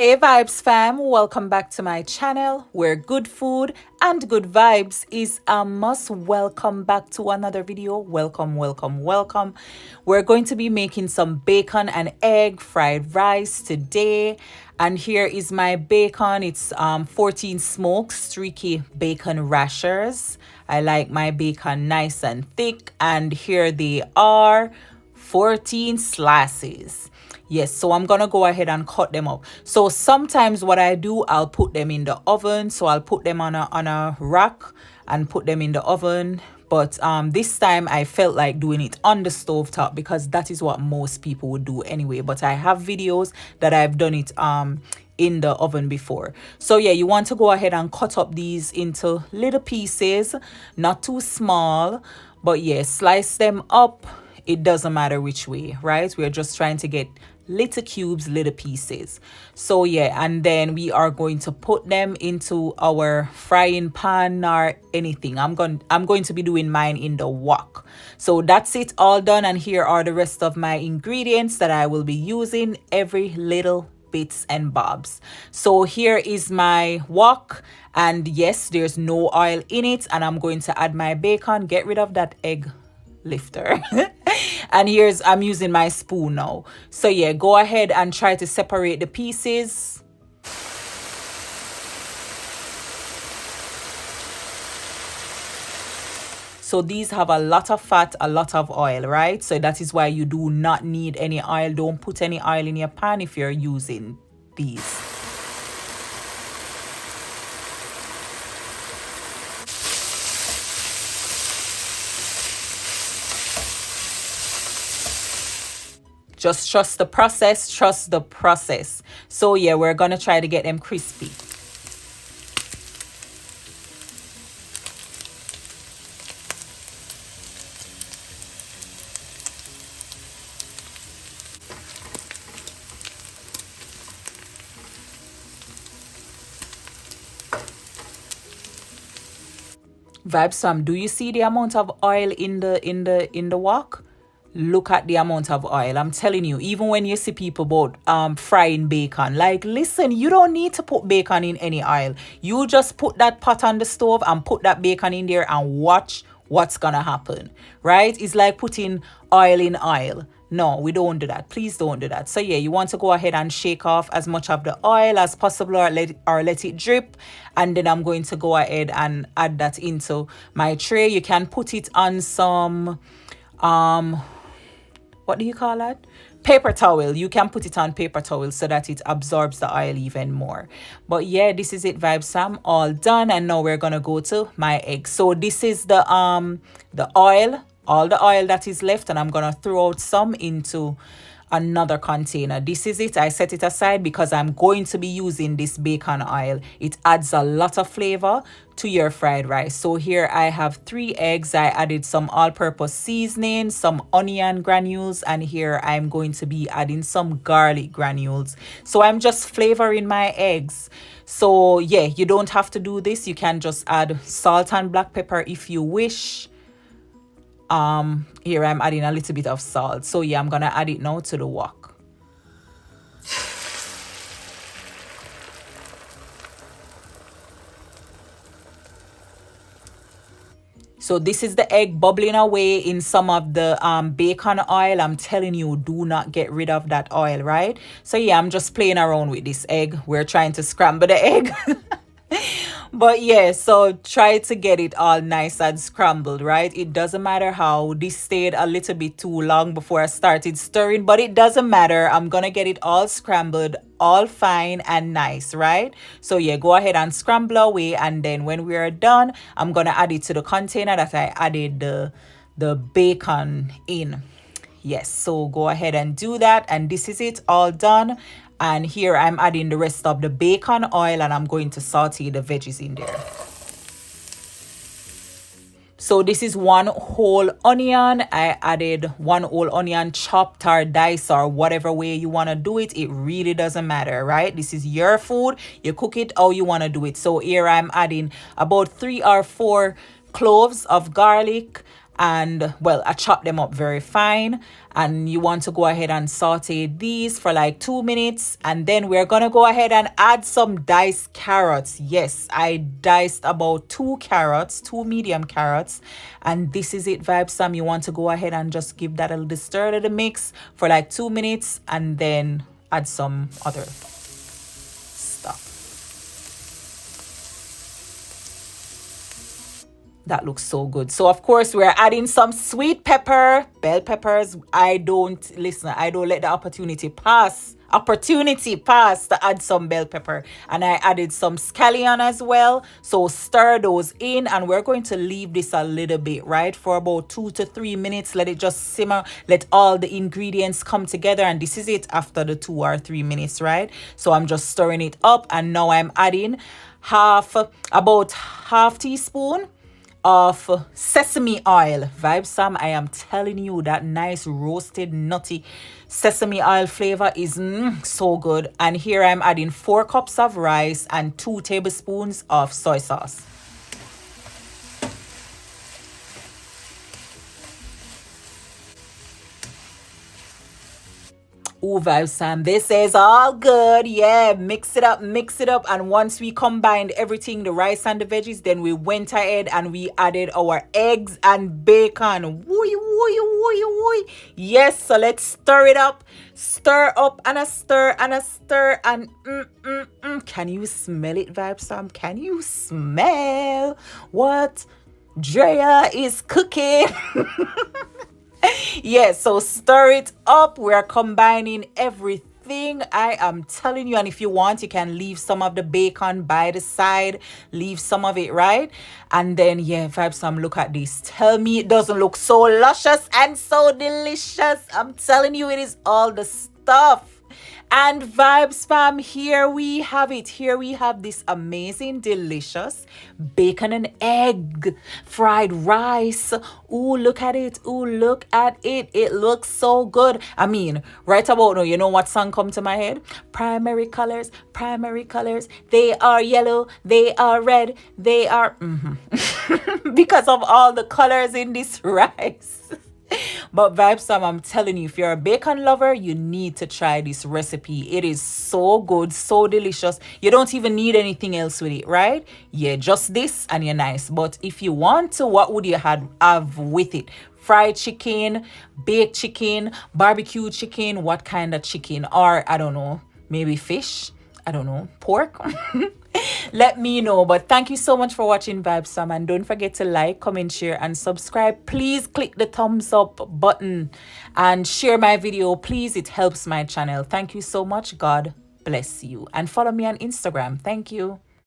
Hey Vibes fam, welcome back to my channel where good food and good vibes is a must. Welcome back to another video. Welcome, welcome, welcome. We're going to be making some bacon and egg fried rice today. And here is my bacon. It's 14 smoked streaky bacon rashers. I like my bacon nice and thick, and here they are, 14 slices. Yes, so I'm gonna go ahead and cut them up. So sometimes what I do, I'll put them in the oven. So I'll put them on a rack and put them in the oven. But this time I felt like doing it on the stove top because that is what most people would do anyway. But I have videos that I've done it in the oven before. So yeah, you want to go ahead and cut up these into little pieces, not too small, but yeah, slice them up. It doesn't matter which way, right? We're just trying to get little cubes, little pieces. So yeah, and then we are going to put them into our frying pan or anything. I'm going to be doing mine in the wok. So that's it, all done. And here are the rest of my ingredients that I will be using, every little bits and bobs. So here is my wok, and yes, there's no oil in it, and I'm going to add my bacon. Get rid of that egg lifter. And I'm using my spoon now. So yeah, go ahead and try to separate the pieces. So these have a lot of fat, a lot of oil, right? So that is why you do not need any oil. Don't put any oil in your pan if you're using these. Just trust the process, trust the process. So yeah, we're gonna try to get them crispy. Vibes fam, do you see the amount of oil in the wok? Look at the amount of oil. I'm telling you, even when you see people about frying bacon, like, listen, you don't need to put bacon in any oil. You just put that pot on the stove and put that bacon in there and watch what's gonna happen, right? It's like putting oil in oil. No, we don't do that. Please don't do that. So yeah, you want to go ahead and shake off as much of the oil as possible, or let it drip. And then I'm going to go ahead and add that into my tray. You can put it on some what do you call that? Paper towel. You can put it on paper towel so that it absorbs the oil even more. But yeah, this is it, Vibes Sam, all done. And now we're gonna go to my eggs. So this is the oil, all the oil that is left, and I'm gonna throw out some into another container. This is it. I set it aside because I'm going to be using this bacon oil. It adds a lot of flavor to your fried rice. So here I have 3 eggs. I added some all-purpose seasoning, some onion granules, and here I'm going to be adding some garlic granules. So I'm just flavoring my eggs. So yeah, you don't have to do this. You can just add salt and black pepper if you wish. Here I'm adding a little bit of salt. So yeah, I'm gonna add it now to the wok. So this is the egg bubbling away in some of the bacon oil. I'm telling you, do not get rid of that oil, right? So yeah, I'm just playing around with this egg. We're trying to scramble the egg. But yeah, so try to get it all nice and scrambled, right? It doesn't matter how. This stayed a little bit too long before I started stirring, but it doesn't matter. I'm gonna get it all scrambled, all fine and nice, right? So yeah, go ahead and scramble away, and then when we are done, I'm gonna add it to the container that I added the bacon in. Yes, so go ahead and do that, and this is it, all done. And here I'm adding the rest of the bacon oil, and I'm going to saute the veggies in there. So this is 1 whole onion. I added 1 whole onion, chopped or diced, or whatever way you want to do it. It really doesn't matter, right? This is your food. You cook it how you want to do it. So here I'm adding about 3 or 4 cloves of garlic, and well, I chop them up very fine. And you want to go ahead and saute these for like 2 minutes, and then we're gonna go ahead and add some diced carrots. Yes, I diced about 2 carrots, 2 medium carrots, and this is it, Vibes Fam. You want to go ahead and just give that a little stir to the mix for like 2 minutes, and then add some other stuff. That looks so good. So of course we're adding some sweet pepper, bell peppers. I don't let the opportunity pass to add some bell pepper, and I added some scallion as well. So stir those in, and we're going to leave this a little bit, right, for about 2 to 3 minutes. Let it just simmer, let all the ingredients come together, and this is it after the 2 or 3 minutes, right? So I'm just stirring it up, and now I'm adding about half teaspoon of sesame oil. Vibes Fam, I am telling you, that nice roasted nutty sesame oil flavor is so good. And here I'm adding 4 cups of rice and 2 tablespoons of soy sauce. Ooh, Vibes Fam, this is all good. Yeah, mix it up. And once we combined everything, the rice and the veggies, then we went ahead and we added our eggs and bacon. Woo, woo, woo, woo. Yes, so let's stir it up. Stir up and a stir and a stir. And can you smell it, Vibes Fam? Can you smell what Drea is cooking? Yeah, so stir it up. We're combining everything. I am telling you, and if you want, you can leave some of the bacon by the side. Leave some of it, right? And then, yeah, Vibes Fam, look at this. Tell me it doesn't look so luscious and so delicious. I'm telling you, it is all the stuff. And Vibes Fam, here we have it. Here we have this amazing, delicious bacon and egg fried rice. Ooh, look at it. Ooh, look at it. It looks so good. I mean, right about now, you know what song come to my head? Primary colors. They are yellow. They are red. They are... because of all the colors in this rice. But Vibes Fam, I'm telling you, if you're a bacon lover, you need to try this recipe. It is so good, so delicious. You don't even need anything else with it, right? Yeah, just this and you're nice. But if you want to, what would you have with it? Fried chicken, baked chicken, barbecue chicken, what kind of chicken? Or, I don't know, maybe fish? I don't know, pork? Let me know. But thank you so much for watching, Vibes Fam, and don't forget to like, comment, share, and subscribe. Please click the thumbs up button and share my video, please. It helps my channel. Thank you so much. God bless you, and follow me on Instagram. Thank you.